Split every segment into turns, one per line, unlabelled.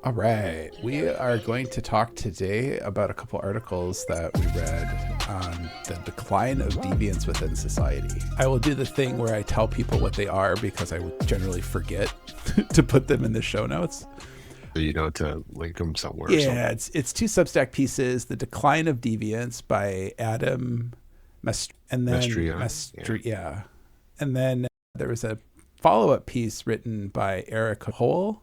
All right. We are going to talk today about a couple articles that we read on the decline of deviance within society. I will do the thing where I tell people what they are because I would generally forget to put them in the show notes.
To link them somewhere or
Yeah,
something.
it's two Substack pieces: "The Decline of Deviance" by Adam and then
Mestria. Yeah.
and then there was a follow-up piece written by Eric Hole,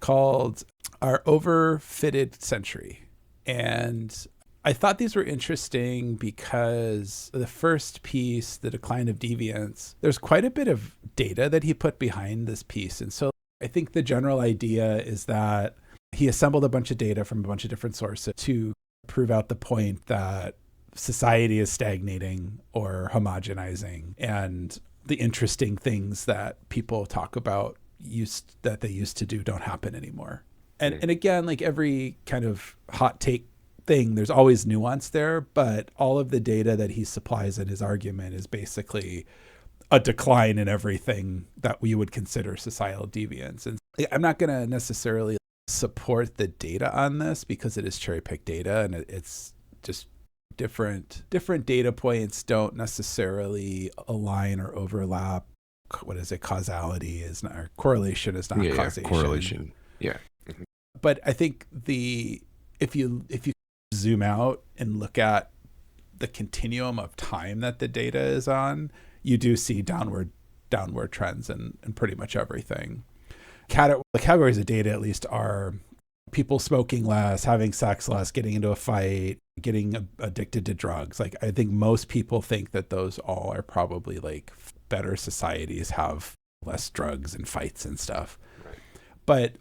called "Our Overfitted Century," and I thought these were interesting because the first piece, "The Decline of Deviance," there's quite a bit of data that he put behind this piece, and so I think the general idea is that he assembled a bunch of data from a bunch of different sources to prove out the point that society is stagnating or homogenizing, and the interesting things that people talk about that they used to do don't happen anymore. And again, like every kind of hot take thing, there's always nuance there, but all of the data that he supplies in his argument is basically a decline in everything that we would consider societal deviance. And I'm not going to necessarily support the data on this because it is cherry picked data, and it's just different data points don't necessarily align or overlap. What is it? Causality is not, or correlation is not causation.
Correlation. Yeah.
But I think if you zoom out and look at the continuum of time that the data is on, you do see downward trends in pretty much everything. The categories of data, at least, are people smoking less, having sex less, getting into a fight, getting addicted to drugs. Like, I think most people think that those all are probably like better societies have less drugs and fights and stuff.
Right.
But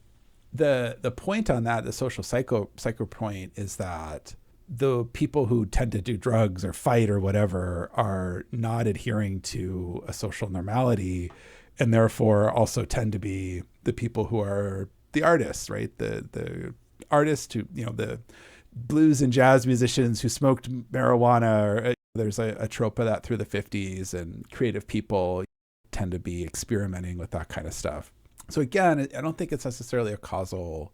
the point on that, the social psycho point, is that the people who tend to do drugs or fight or whatever are not adhering to a social normality, and therefore also tend to be the people who are the artists, right? The artists who, the blues and jazz musicians who smoked marijuana. There's a trope of that through the 50s, and creative people tend to be experimenting with that kind of stuff. So again, I don't think it's necessarily a causal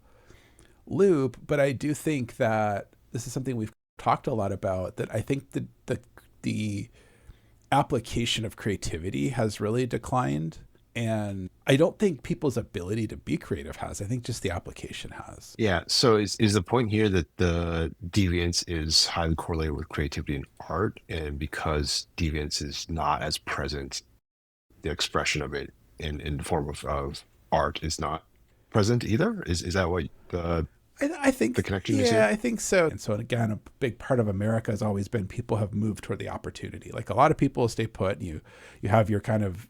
loop, but I do think that this is something we've talked a lot about, that I think the application of creativity has really declined. And I don't think people's ability to be creative has. I think just the application has.
Yeah. So is the point here that the deviance is highly correlated with creativity and art, and because deviance is not as present, the expression of it in the form of art is not present either? Is that what
I think,
the connection is
yeah,
here?
I think so. And so, again, a big part of America has always been people have moved toward the opportunity. Like, a lot of people stay put. And you have your kind of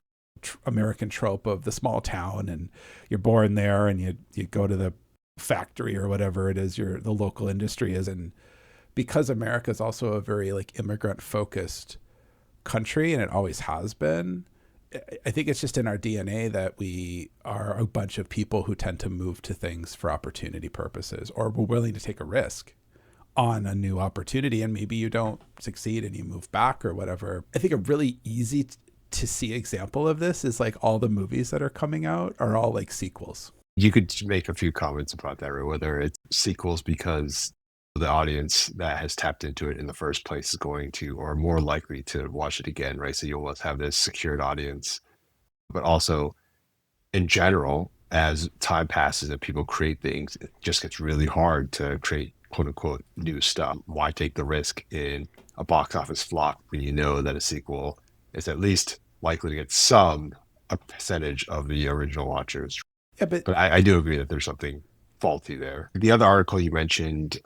American trope of the small town, and you're born there, and you go to the factory or whatever it is the local industry is. And because America is also a very like immigrant focused country, and it always has been, I think it's just in our DNA that we are a bunch of people who tend to move to things for opportunity purposes, or we're willing to take a risk on a new opportunity, and maybe you don't succeed and you move back or whatever. I think a really easy to see example of this is like all the movies that are coming out are all like sequels.
You could make a few comments about that, right? Whether it's sequels because the audience that has tapped into it in the first place is going to, or more likely to, watch it again, right? So you almost have this secured audience, but also in general, as time passes and people create things, it just gets really hard to create quote unquote new stuff. Why take the risk in a box office flop when you know that a sequel is at least likely to get a percentage of the original watchers?
Yeah, but
But I do agree that there's something faulty there. The other article you mentioned,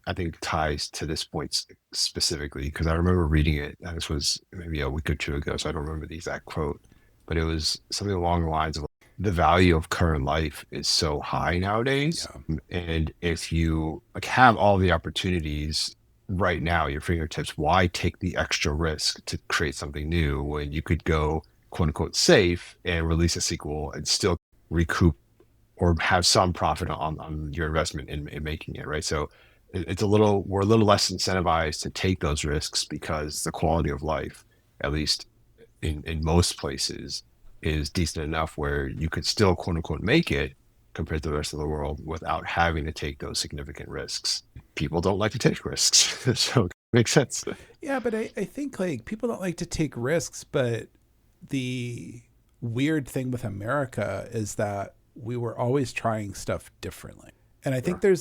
I think, ties to this point specifically, because I remember reading it, and this was maybe a week or two ago, so I don't remember the exact quote, but it was something along the lines of the value of current life is so high nowadays.
yeah,
And if you like have all the opportunities right now at your fingertips, why take the extra risk to create something new when you could go quote unquote safe and release a sequel and still recoup or have some profit on your investment in making it, right? So we're a little less incentivized to take those risks because the quality of life, at least in most places, is decent enough where you could still quote unquote make it, compared to the rest of the world without having to take those significant risks. People don't like to take risks. So it makes sense.
Yeah, but I think like people don't like to take risks, but the weird thing with America is that we were always trying stuff differently. And I think
Sure.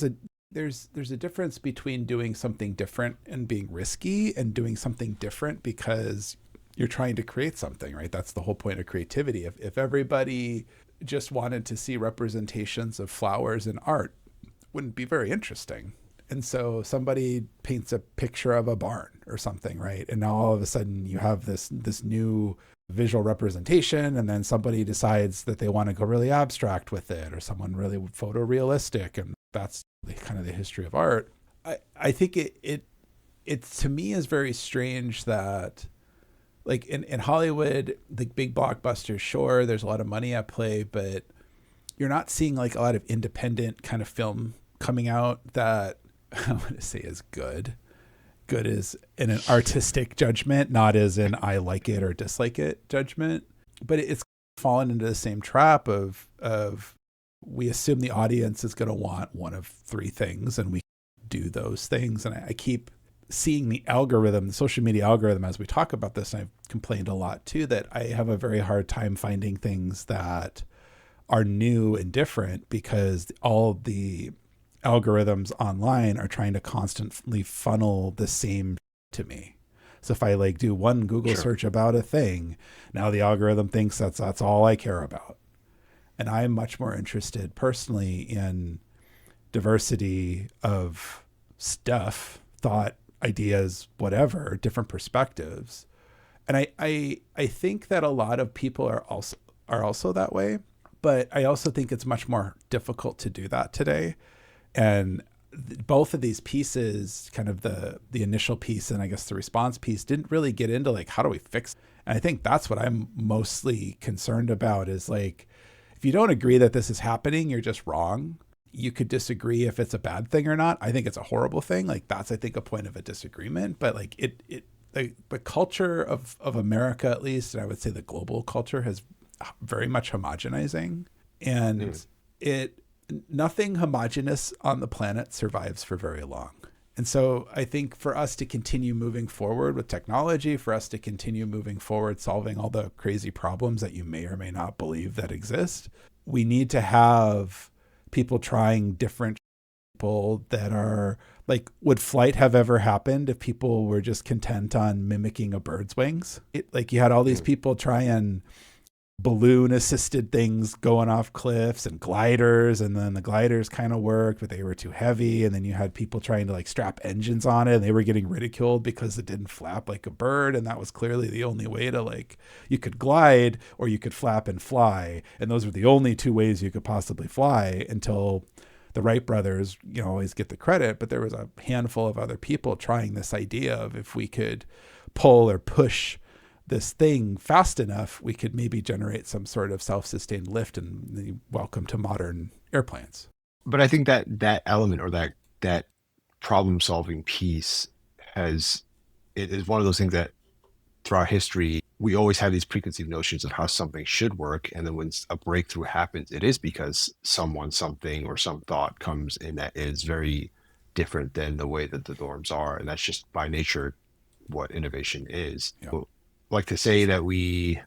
there's a difference between doing something different and being risky and doing something different because you're trying to create something, right? That's the whole point of creativity. If everybody just wanted to see representations of flowers in art, wouldn't be very interesting. And so somebody paints a picture of a barn or something, right? And now all of a sudden you have this new visual representation, and then somebody decides that they want to go really abstract with it, or someone really photorealistic, and that's kind of the history of art. I think it to me is very strange that like in Hollywood, the big blockbusters, sure, there's a lot of money at play, but you're not seeing like a lot of independent kind of film coming out that I want to say is good. Good is in an artistic judgment, not as in I like it or dislike it judgment. But it's fallen into the same trap of we assume the audience is going to want one of three things, and we do those things. And I keep seeing the algorithm, the social media algorithm, as we talk about this. And I've complained a lot too that I have a very hard time finding things that are new and different because all the algorithms online are trying to constantly funnel the same to me. So if I like do one Google
Sure.
search about a thing, now the algorithm thinks that's all I care about. And I'm much more interested personally in diversity of stuff, thought, ideas, whatever, different perspectives. And I think that a lot of people are also that way, but I also think it's much more difficult to do that today. And both of these pieces, kind of the initial piece and I guess the response piece, didn't really get into like how do we fix it? And I think that's what I'm mostly concerned about is like if you don't agree that this is happening, you're just wrong. You could disagree if it's a bad thing or not. I think it's a horrible thing. Like that's I think a point of a disagreement. But like the culture of America at least, and I would say the global culture has very much homogenizing, and it nothing homogenous on the planet survives for very long. And so I think for us to continue moving forward with technology, for us to continue moving forward, solving all the crazy problems that you may or may not believe that exist, we need to have people trying different people that are like, would flight have ever happened if people were just content on mimicking a bird's wings? Like you had all these people trying balloon assisted things going off cliffs and gliders, and then the gliders kind of worked but they were too heavy, and then you had people trying to like strap engines on it and they were getting ridiculed because it didn't flap like a bird, and that was clearly the only way to like you could glide or you could flap and fly, and those were the only two ways you could possibly fly until the Wright brothers, always get the credit, but there was a handful of other people trying this idea of if we could pull or push this thing fast enough, we could maybe generate some sort of self-sustained lift, and welcome to modern airplanes.
But I think that element or that problem solving piece it is one of those things that throughout history we always have these preconceived notions of how something should work, and then when a breakthrough happens, it is because something or some thought comes in that is very different than the way that the norms are, and that's just by nature what innovation is.
Yeah.
Like to say that we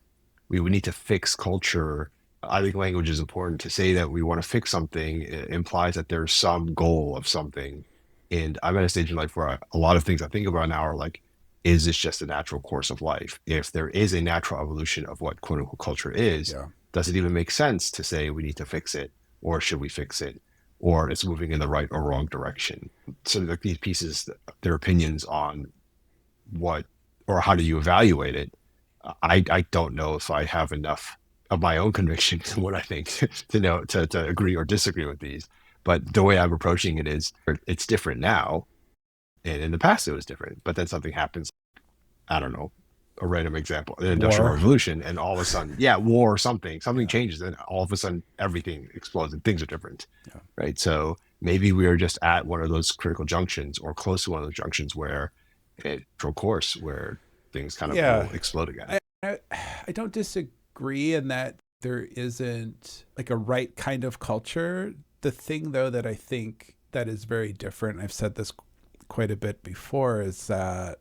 would need to fix culture. I think language is important. To say that we want to fix something implies that there's some goal of something. And I'm at a stage in life where a lot of things I think about now are like, is this just a natural course of life? If there is a natural evolution of what quote unquote culture is,
Yeah.
does it even make sense to say we need to fix it, or should we fix it, or it's moving in the right or wrong direction? So like these pieces, their opinions on what or how do you evaluate it? I don't know if I have enough of my own conviction to what I think to know to agree or disagree with these. But the way I'm approaching it is it's different now. And in the past it was different. But then something happens, I don't know, a random example, an industrial
War.
revolution, and all of a sudden, yeah, war or something
Yeah.
changes, and all of a sudden everything explodes and things are different.
Yeah.
Right. So maybe we are just at one of those critical junctions or close to one of those junctions where course where things kind of
Yeah.
will explode again.
I don't disagree in that there isn't like a right kind of culture. The thing, though, that I think that is very different, I've said this quite a bit before, is that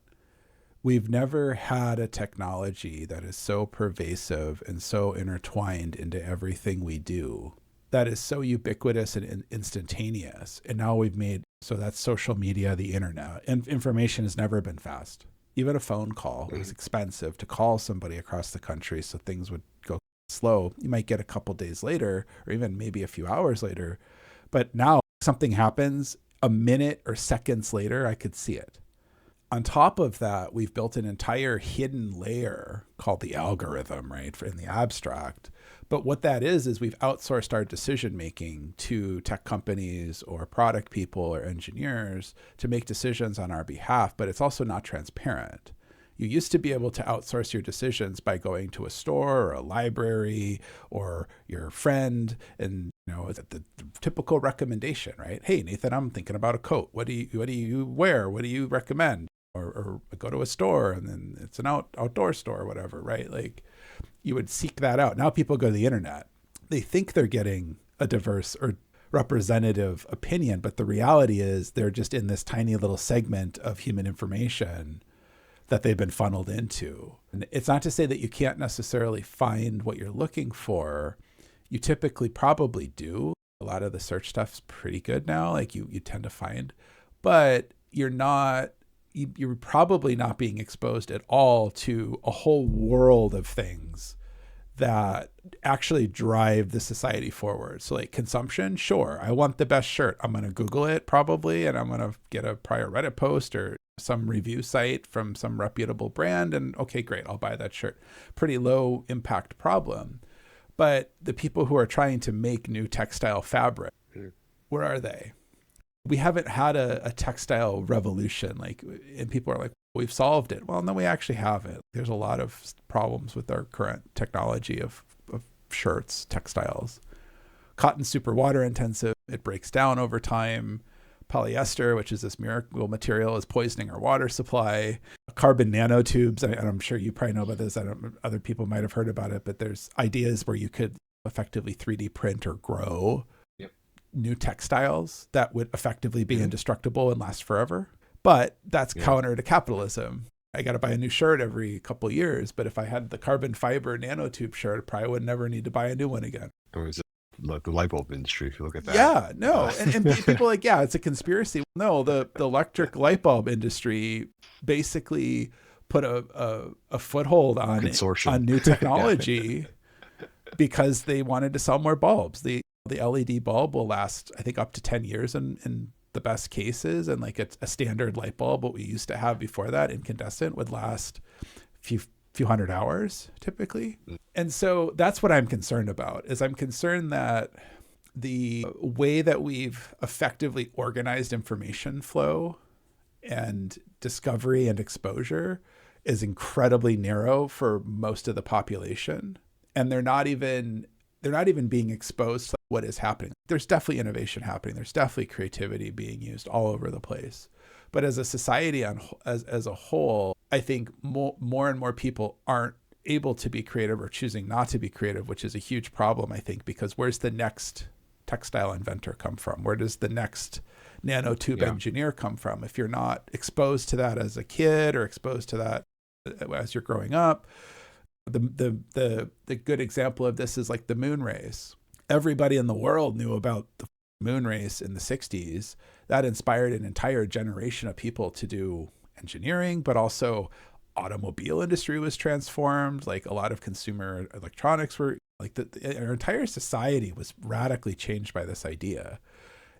we've never had a technology that is so pervasive and so intertwined into everything we do, that is so ubiquitous and instantaneous. And now we've made, so that's social media, the internet, and information has never been fast. Even a phone call, it was expensive to call somebody across the country, so things would go slow. You might get a couple days later, or even maybe a few hours later. But now something happens a minute or seconds later, I could see it. On top of that, we've built an entire hidden layer called the algorithm, right, in the abstract. But what that is we've outsourced our decision making to tech companies or product people or engineers to make decisions on our behalf, but it's also not transparent. You used to be able to outsource your decisions by going to a store or a library or your friend, and the typical recommendation, right? Hey, Nathan, I'm thinking about a coat. What do you wear? What do you recommend? Or go to a store, and then it's an outdoor store or whatever, right? Like, you would seek that out. Now people go to the internet. They think they're getting a diverse or representative opinion, but the reality is they're just in this tiny little segment of human information that they've been funneled into. And it's not to say that you can't necessarily find what you're looking for. You typically probably do. A lot of the search stuff's pretty good now, like you tend to find, but you're probably not being exposed at all to a whole world of things that actually drive the society forward. So like consumption, sure, I want the best shirt. I'm going to Google it probably, and I'm going to get a prior Reddit post or some review site from some reputable brand, and okay, great, I'll buy that shirt. Pretty low impact problem. But the people who are trying to make new textile fabric, where are they? We haven't had a textile revolution, and people are like, we've solved it. Well, no, we actually haven't. There's a lot of problems with our current technology of shirts, textiles. Cotton's super water intensive. It breaks down over time. Polyester, which is this miracle material, is poisoning our water supply. Carbon nanotubes, and I'm sure you probably know about this. Other people might have heard about it, but there's ideas where you could effectively 3D print or grow new textiles that would effectively be indestructible and last forever. But that's counter to capitalism. I got to buy a new shirt every couple of years, but if I had the carbon fiber nanotube shirt, I probably would never need to buy a new one again.
Or is it like the light bulb industry, if you look at that?
Yeah, no. And people are like, yeah, it's a conspiracy. No, the electric light bulb industry basically put a foothold on new technology because they wanted to sell more bulbs. The LED bulb will last, I think, up to 10 years in the best cases. And like a standard light bulb, what we used to have before that, incandescent, would last a few hundred hours typically. And so that's what I'm concerned about, is I'm concerned that the way that we've effectively organized information flow and discovery and exposure is incredibly narrow for most of the population. And they're not even being exposed to what is happening. There's definitely innovation happening. There's definitely creativity being used all over the place. But as a society, as a whole, I think more and more people aren't able to be creative or choosing not to be creative, which is a huge problem, I think, because where's the next textile inventor come from? Where does the next nanotube engineer come from? If you're not exposed to that as a kid or exposed to that as you're growing up, the good example of this is like the moon race. Everybody in the world knew about the moon race in the 60s. That inspired an entire generation of people to do engineering, but also automobile industry was transformed. Like a lot of consumer electronics were like our entire society was radically changed by this idea.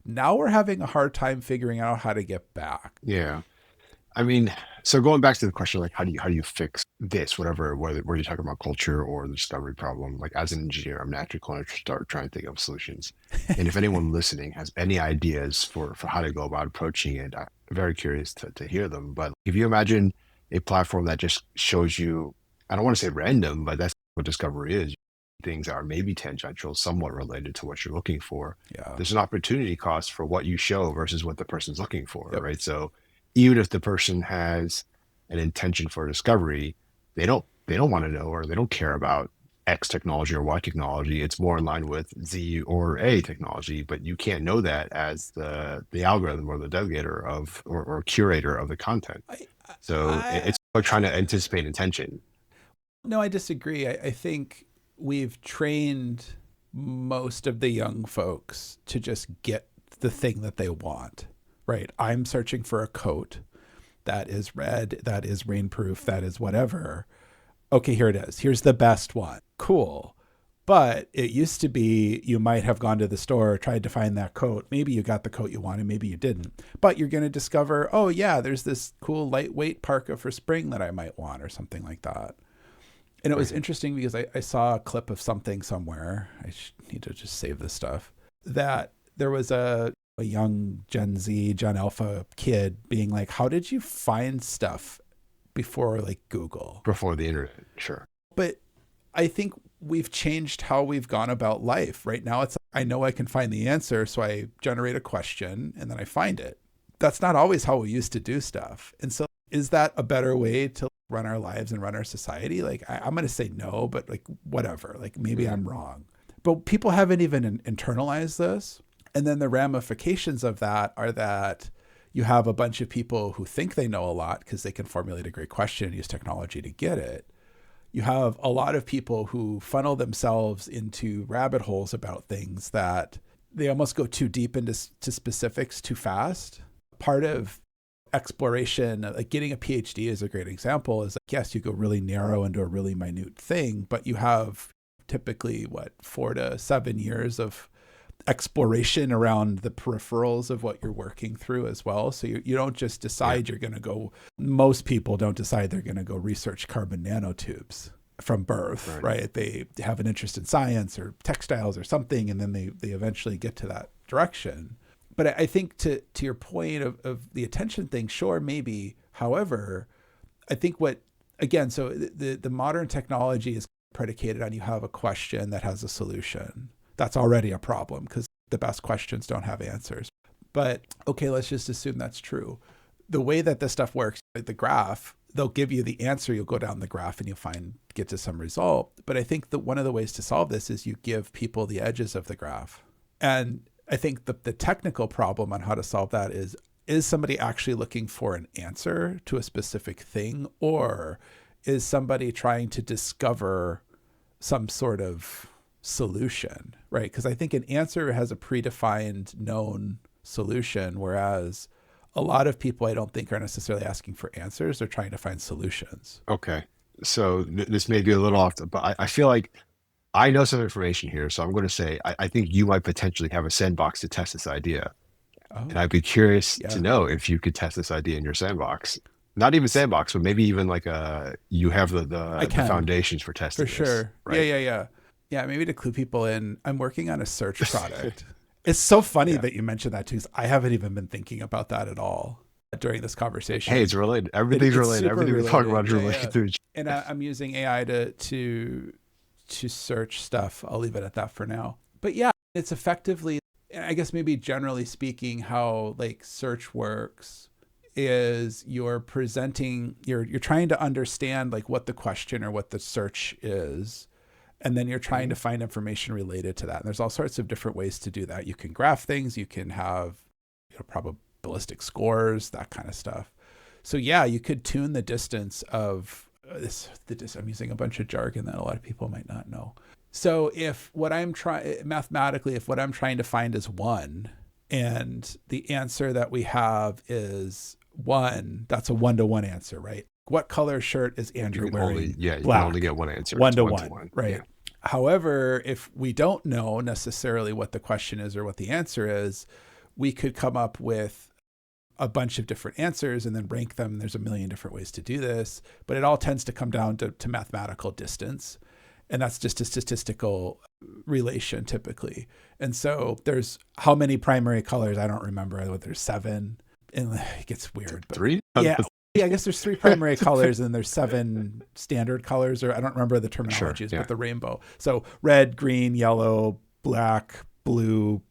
Now we're having a hard time figuring out how to get back.
Yeah. I mean, so going back to the question, like, how do you fix this, whether you're talking about culture or the discovery problem? Like, as an engineer, I'm naturally going to start trying to think of solutions. And if anyone listening has any ideas for how to go about approaching it, I'm very curious to hear them. But if you imagine a platform that just shows you, I don't want to say random, but that's what discovery is. Things that are maybe tangential, somewhat related to what you're looking for.
Yeah.
There's an opportunity cost for what you show versus what the person's looking for, right? So even if the person has an intention for discovery, they don't want to know, or they don't care about X technology or Y technology. It's more in line with Z or A technology, but you can't know that as the algorithm or the delegator of or curator of the content.
I,
So
I,
it's like trying to anticipate intention.
no, I disagree. I think we've trained most of the young folks to just get the thing that they want, right? I'm searching for a coat that is red, that is rainproof, that is whatever. Okay, here it is. Here's the best one. Cool. But it used to be you might have gone to the store, tried to find that coat. Maybe you got the coat you wanted, maybe you didn't. But you're going to discover, oh, yeah, there's this cool lightweight parka for spring that I might want or something like that. And it was interesting because I saw a clip of something somewhere. I need to just save this stuff. That there was a young Gen Z, Gen Alpha kid being like, how did you find stuff before like Google?
Before the internet, sure.
But I think we've changed how we've gone about life. Right now, it's I know I can find the answer, so I generate a question and then I find it. That's not always how we used to do stuff. And so is that a better way to run our lives and run our society? Like, I'm going to say no, but like, whatever, like maybe I'm wrong. But people haven't even internalized this. And then the ramifications of that are that you have a bunch of people who think they know a lot because they can formulate a great question and use technology to get it. You have a lot of people who funnel themselves into rabbit holes about things that they almost go too deep into specifics too fast. Part of exploration, like getting a PhD is a great example, is like, yes, you go really narrow into a really minute thing, but you have typically 4 to 7 years of exploration around the peripherals of what you're working through as well. So you don't just decide you're going to go, most people don't decide they're going to go research carbon nanotubes from birth, right? They have an interest in science or textiles or something, and then they eventually get to that direction. But I think to your point of the attention thing, sure, maybe. However, I think so the modern technology is predicated on you have a question that has a solution. That's already a problem because the best questions don't have answers. But okay, let's just assume that's true. The way that this stuff works, like the graph, they'll give you the answer. You'll go down the graph and you'll get to some result. But I think that one of the ways to solve this is you give people the edges of the graph. And I think the technical problem on how to solve that is somebody actually looking for an answer to a specific thing, or is somebody trying to discover some sort of solution, right? Because I think an answer has a predefined known solution, whereas a lot of people I don't think are necessarily asking for answers. They're trying to find solutions.
Okay. So this may be a little off, but I feel like I know some information here. So I'm going to say, I think you might potentially have a sandbox to test this idea.
Oh,
And I'd be curious to know if you could test this idea in your sandbox. Not even sandbox, but maybe even like you have the foundations for testing
for sure. Right? Yeah, maybe to clue people in, I'm working on a search product. It's so funny that you mentioned that too, because I haven't even been thinking about that at all during this conversation.
Hey, it's related. Everything's related. Everything we talk about is related to each other.
And I'm using AI to search stuff. I'll leave it at that for now. But yeah, it's effectively, I guess maybe generally speaking, how like search works is you're trying to understand like what the question or what the search is. And then you're trying to find information related to that. And there's all sorts of different ways to do that. You can graph things, you can have probabilistic scores, that kind of stuff. So yeah, you could tune the distance of I'm using a bunch of jargon that a lot of people might not know. So if what I'm trying to find is 1, and the answer that we have is 1, that's a 1-to-1 answer, right? What color shirt is Andrew wearing?
You can only get one answer.
1-to-1, right? Yeah. However, if we don't know necessarily what the question is or what the answer is, we could come up with a bunch of different answers and then rank them. There's a million different ways to do this, but it all tends to come down to mathematical distance. And that's just a statistical relation typically. And so there's how many primary colors? I don't remember whether there's 7, and it gets weird. But
3?
Yeah, I guess there's 3 primary colors and there's 7 standard colors, or I don't remember the terminologies, but the rainbow. So red, green, yellow, black, blue,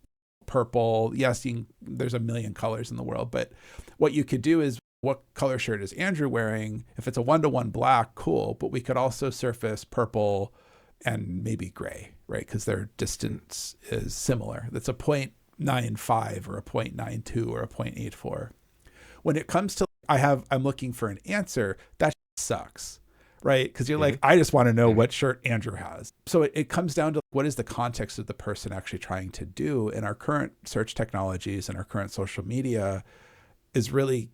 purple. Yes, there's a million colors in the world, but what you could do is, what color shirt is Andrew wearing? If it's a 1-to-1 black, cool, but we could also surface purple and maybe gray, right? Because their distance is similar. That's a 0.95 or a 0.92 or a 0.84. When it comes to I'm looking for an answer, that sucks, right? Because you're like, I just want to know what shirt Andrew has. So it comes down to what is the context of the person actually trying to do. And our current search technologies and our current social media is really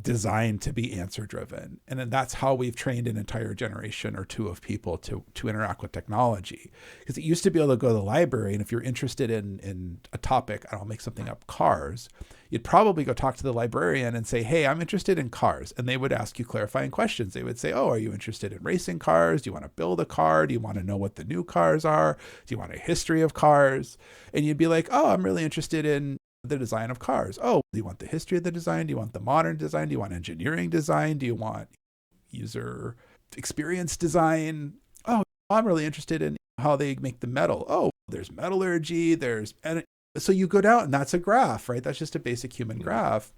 designed to be answer driven. And then that's how we've trained an entire generation or two of people to interact with technology. Because it used to be able to go to the library, and if you're interested in a topic, I'll make something up, cars, you'd probably go talk to the librarian and say, hey, I'm interested in cars. And they would ask you clarifying questions. They would say, oh, are you interested in racing cars? Do you want to build a car? Do you want to know what the new cars are? Do you want a history of cars? And you'd be like, oh, I'm really interested in the design of cars. Oh, do you want the history of the design? Do you want the modern design? Do you want engineering design? Do you want user experience design? Oh, I'm really interested in how they make the metal. Oh, there's metallurgy, and so you go down, and that's a graph, right? That's just a basic human graph.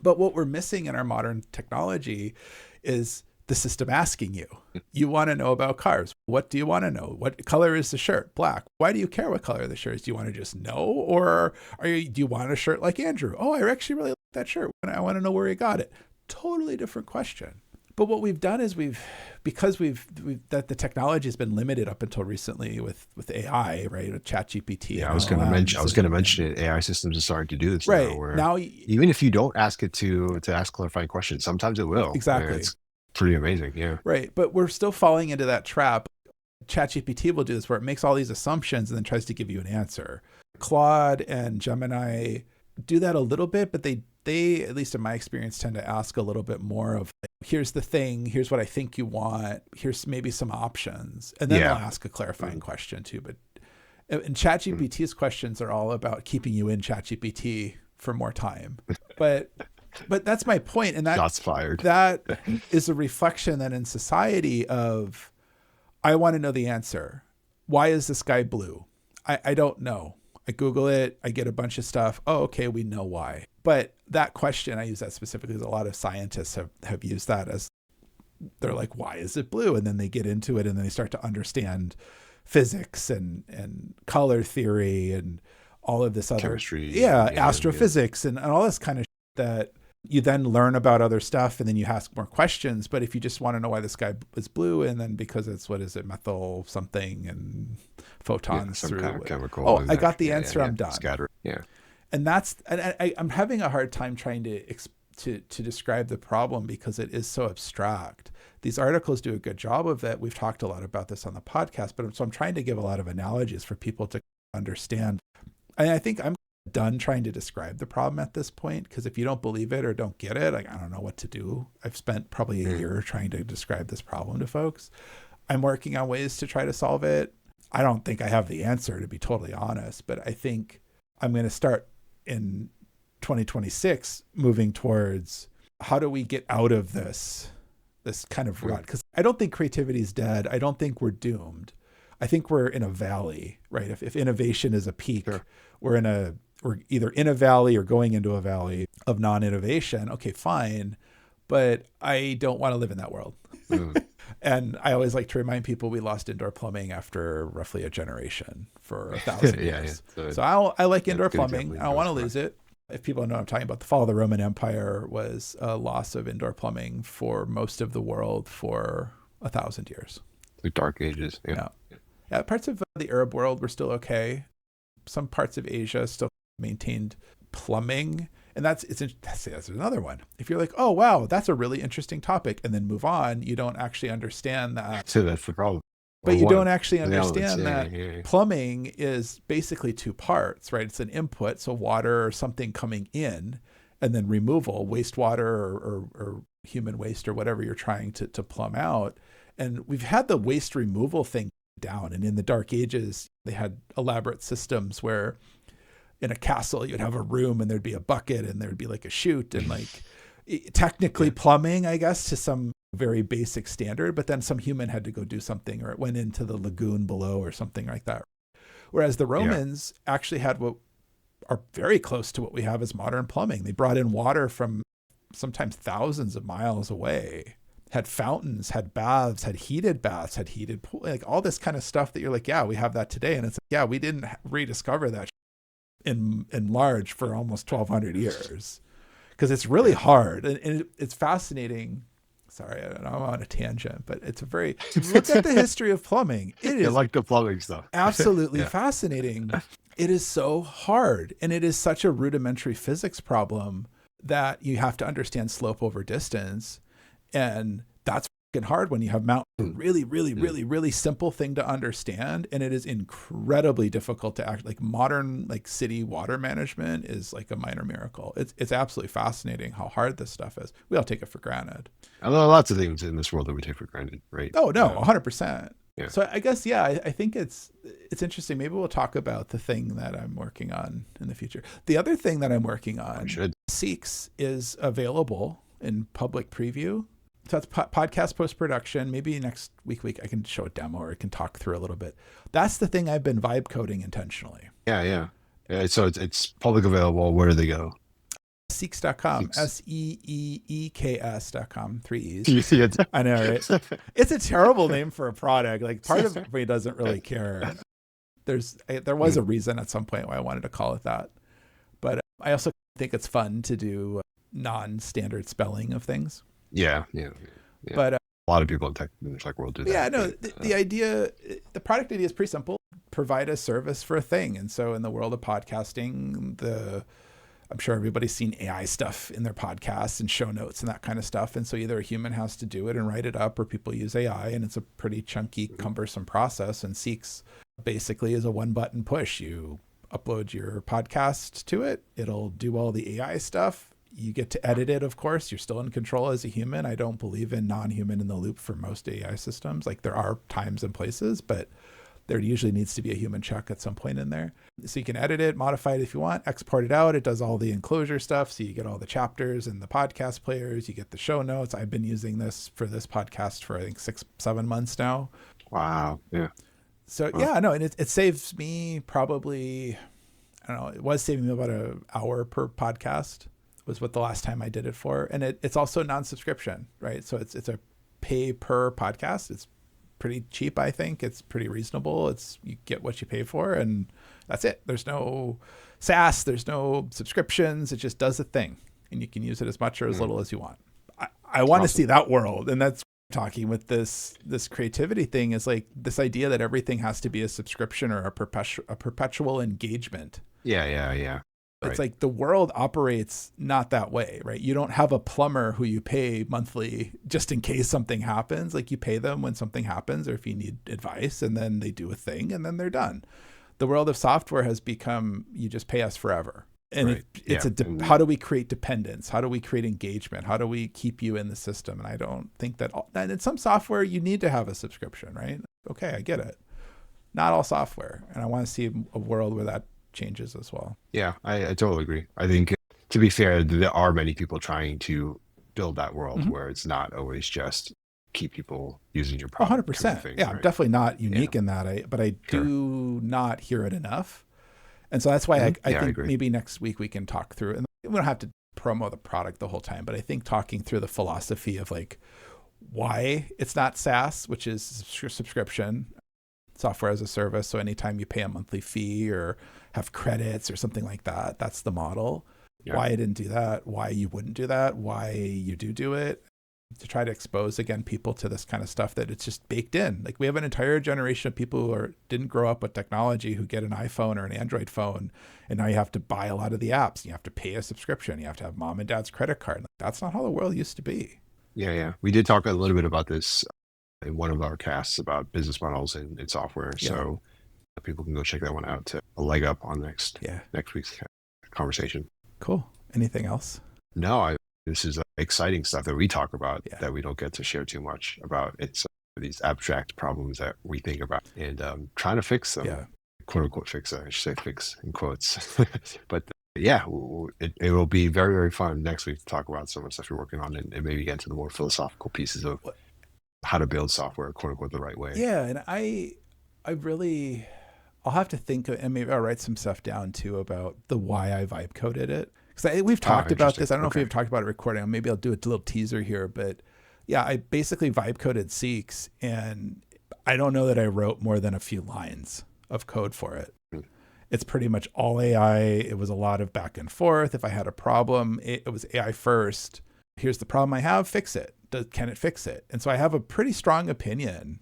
But what we're missing in our modern technology is the system asking you. You want to know about cars. What do you want to know? What color is the shirt? Black. Why do you care what color the shirt is? Do you want to just know? Or do you want a shirt like Andrew? Oh, I actually really like that shirt. I want to know where he got it. Totally different question. But what we've done is because that the technology has been limited up until recently with AI, right? With ChatGPT.
Yeah, I was going to mention it. AI systems are starting to do this
right
now. Where
now,
even if you don't ask it to ask clarifying questions, sometimes it will.
Exactly.
It's pretty amazing. Yeah.
Right. But we're still falling into that trap. ChatGPT will do this where it makes all these assumptions and then tries to give you an answer. Claude and Gemini do that a little bit, but they, at least in my experience, tend to ask a little bit more of, here's the thing, here's what I think you want, here's maybe some options. And then they'll ask a clarifying question too. But and ChatGPT's questions are all about keeping you in ChatGPT for more time. But that's my point. And
shots fired.
That is a reflection then in society of, I want to know the answer. Why is the sky blue? I don't know. I Google it. I get a bunch of stuff. Oh, okay. We know why. But that question, I use that specifically because a lot of scientists have used that as, they're like, why is it blue? And then they get into it and then they start to understand physics and color theory and all of this other
chemistry,
astrophysics and all this kind of shit that you then learn about other stuff and then you ask more questions. But if you just want to know why the sky is blue, and then because it's, what is it, methyl something and photons
some
through
kind of chemical.
Oh, I got the answer. I'm done.
Scatter. Yeah.
And I'm having a hard time trying to describe the problem because it is so abstract. These articles do a good job of it. We've talked a lot about this on the podcast, but so I'm trying to give a lot of analogies for people to understand. And I think I'm done trying to describe the problem at this point, because if you don't believe it or don't get it, I don't know what to do. I've spent probably a year trying to describe this problem to folks. I'm working on ways to try to solve it. I don't think I have the answer, to be totally honest, but I think I'm going to start in 2026 moving towards, how do we get out of this kind of rut? Because I don't think creativity is dead. I don't think we're doomed. I think we're in a valley, right? If innovation is a peak, we're either in a valley or going into a valley of non-innovation. Okay, fine. But I don't want to live in that world. And I always like to remind people we lost indoor plumbing after roughly a generation for 1,000 years. So I like indoor plumbing. I don't want to lose it. If people don't know what I'm talking about, the fall of the Roman Empire was a loss of indoor plumbing for most of the world for 1,000 years.
The Dark Ages.
Yeah, parts of the Arab world were still okay. Some parts of Asia still maintained plumbing. And that's another one. If you're like, oh, wow, that's a really interesting topic, and then move on, you don't actually understand that.
So that's the problem.
But you don't actually understand that plumbing is basically two parts, right? It's an input, so water or something coming in, and then removal, wastewater or human waste or whatever you're trying to plumb out. And we've had the waste removal thing down. And in the Dark Ages, they had elaborate systems where in a castle, you'd have a room and there'd be a bucket and there'd be like a chute and like technically plumbing, I guess, to some very basic standard, but then some human had to go do something, or it went into the lagoon below or something like that. Whereas the Romans actually had what are very close to what we have as modern plumbing. They brought in water from sometimes thousands of miles away, had fountains, had baths, had heated baths, had heated pool, like all this kind of stuff that you're like, yeah, we have that today. And it's like, yeah, we didn't rediscover that in large for almost 1,200 years, because it's really hard. And it's fascinating. Sorry, I'm on a tangent, but it's a very, look at the history of plumbing. It is
like the plumbing stuff.
Absolutely fascinating. It is so hard. And it is such a rudimentary physics problem that you have to understand slope over distance. And that's fucking hard when you have mountains. Really simple thing to understand. And it is incredibly difficult to act. Like modern like city water management is like a minor miracle. It's absolutely fascinating how hard this stuff is. We all take it for granted.
And there are lots of things in this world that we take for granted, right?
Oh no, 100%.
Yeah.
So I guess, I think it's interesting. Maybe we'll talk about the thing that I'm working on in the future. The other thing that I'm working on, Seeks, is available in public preview. So that's podcast post-production. Maybe next week I can show a demo or I can talk through a little bit. That's the thing I've been vibe coding intentionally.
Yeah. So it's public available. Where do they go?
Seeks.com, SEEEKS.com, 3 E's. I know, right? It's a terrible name for a product. Like part of me doesn't really care. There was a reason at some point why I wanted to call it that. But I also think it's fun to do non-standard spelling of things.
Yeah. But a lot of people in the tech world do that.
Yeah, no, the idea, the product idea is pretty simple. Provide a service for a thing. And so in the world of podcasting, I'm sure everybody's seen AI stuff in their podcasts and show notes and that kind of stuff. And so either a human has to do it and write it up, or people use AI, and it's a pretty chunky, cumbersome process. And Seeks basically is a one button push. You upload your podcast to it. It'll do all the AI stuff. You get to edit it, of course. You're still in control as a human. I don't believe in non-human in the loop for most AI systems. Like there are times and places, but there usually needs to be a human check at some point in there. So you can edit it, modify it if you want, export it out. It does all the enclosure stuff. So you get all the chapters and the podcast players. You get the show notes. I've been using this for this podcast for I think 6-7 months now.
Wow. Yeah.
So and it saves me probably, I don't know, it was saving me about an hour per podcast was what the last time I did it for. And it's also non-subscription, right? So it's a pay per podcast. It's pretty cheap, I think. It's pretty reasonable. You get what you pay for, and that's it. There's no SaaS, there's no subscriptions. It just does a thing, and you can use it as much or as little as you want. I want to see that world, and that's talking with this creativity thing is like this idea that everything has to be a subscription or a perpetual engagement.
Yeah.
It's like the world operates not that way, right? You don't have a plumber who you pay monthly just in case something happens. Like you pay them when something happens or if you need advice, and then they do a thing and then they're done. The world of software has become, you just pay us forever. And how do we create dependence? How do we create engagement? How do we keep you in the system? And I don't think that, and in some software you need to have a subscription, right? Okay, I get it. Not all software. And I want to see a world where that changes as well.
Yeah, I totally agree. I think, to be fair, there are many people trying to build that world where it's not always just keep people using your product.
100%.
Kind of thing,
yeah,
right?
I'm definitely not unique in that, but I do not hear it enough. And so that's why I think maybe next week we can talk through, and we don't have to promo the product the whole time, but I think talking through the philosophy of like why it's not SaaS, which is subscription, software as a service. So anytime you pay a monthly fee or have credits or something like that, that's the model. Yeah. Why I didn't do that, why you wouldn't do that, why you do it, to try to expose again people to this kind of stuff that it's just baked in. Like we have an entire generation of people who didn't grow up with technology who get an iPhone or an Android phone, and now you have to buy a lot of the apps. You have to pay a subscription. You have to have mom and dad's credit card. Like, that's not how the world used to be.
Yeah. We did talk a little bit about this in one of our casts about business models in software. Yeah. So people can go check that one out to a leg up on next week's conversation.
Cool. Anything else?
No, this is exciting stuff that we talk about that we don't get to share too much about. It's these abstract problems that we think about and trying to fix them. Yeah. Quote unquote fix them. I should say fix in quotes. But it will be very, very fun next week to talk about some of the stuff you're working on and maybe get into the more philosophical pieces of how to build software, quote unquote, the right way. Yeah.
And I'll have to think, and maybe I'll write some stuff down too about the why I vibe coded it. Because we've talked about this. I don't know if we've talked about it recording. Maybe I'll do a little teaser here, but Yeah, I basically vibe coded Seeks, and I don't know that I wrote more than a few lines of code for it. It's pretty much all AI. It was a lot of back and forth. If I had a problem, it was AI first. Here's the problem I have, fix it. Can it fix it? And so I have a pretty strong opinion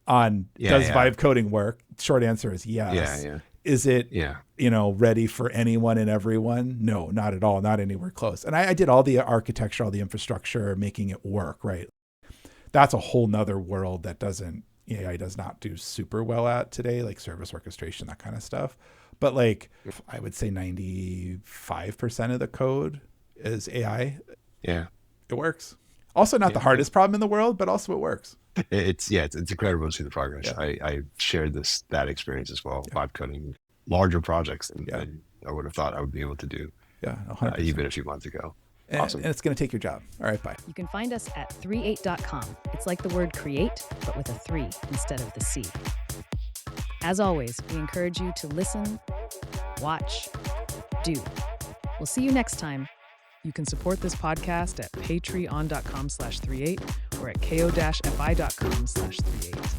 on does vibe coding work? Short answer is yes. Is it ready for anyone and everyone? No, not at all, not anywhere close. And I did all the architecture, all the infrastructure, making it work, right? That's a whole nother world that AI does not do super well at today, like service orchestration, that kind of stuff. But like I would say 95% of the code is AI.
Yeah.
It works. Also not the hardest problem in the world, but also it works.
It's incredible to see the progress. Yeah. I shared that experience as well, vibe coding larger projects than I would have thought I would be able to do even a few months ago. Awesome.
And it's going to take your job. All right, bye.
You can find us at 38.com. It's like the word create, but with a 3 instead of the C. As always, we encourage you to listen, watch, do. We'll see you next time. You can support this podcast at patreon.com/38 or at ko-fi.com/38.